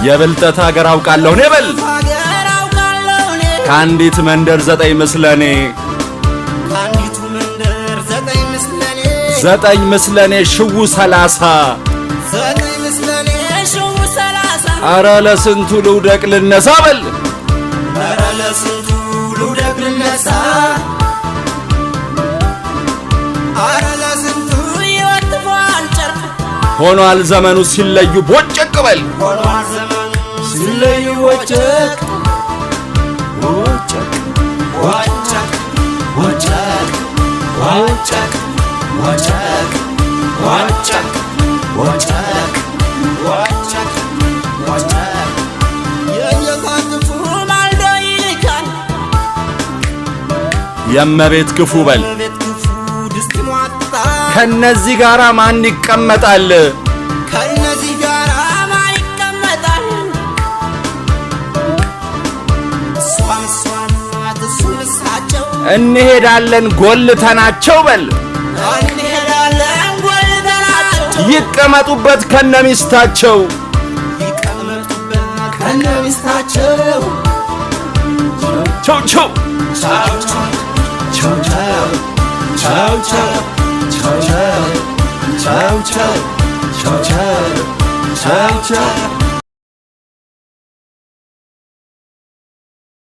የብልጠት ሀገር አውቃለሁ እኔ በል ከአንዲት መንደር 9 ምስለኔ 9 ምስለኔ ሽው 30 አረ ለስንቱ ልውደቅ ልነሳ በል ሆኗል ዘመኑ ሲለዩ ቦጨቅ በል ሲለዩ ቦጨቅ ቦጨቅ ቦጨቅ ቦጨቅ ቦጨቅ ቦጨቅ ቦጨቅ ቦጨቅ ቦጨቅ ቦጨቅ የየታንፉ ማልዶ ይልካል የመቤት ክፉ በል ከነዚህ ጋራ ማን ይቀመጣል ከነዚህ ጋራ ማን ይቀመጣል እሷንሳቸው እንሄዳለን ጎልተናቸው በል እንሄዳለን ጎልተናቸው ይቀመጡበት ከነሚስታቸው ይቀመጡበት ከነሚስታቸው ቻው ቻው ቻው ቻው ቻው ቻው Ciao ciao, ciao ciao, ciao ciao, ciao ciao.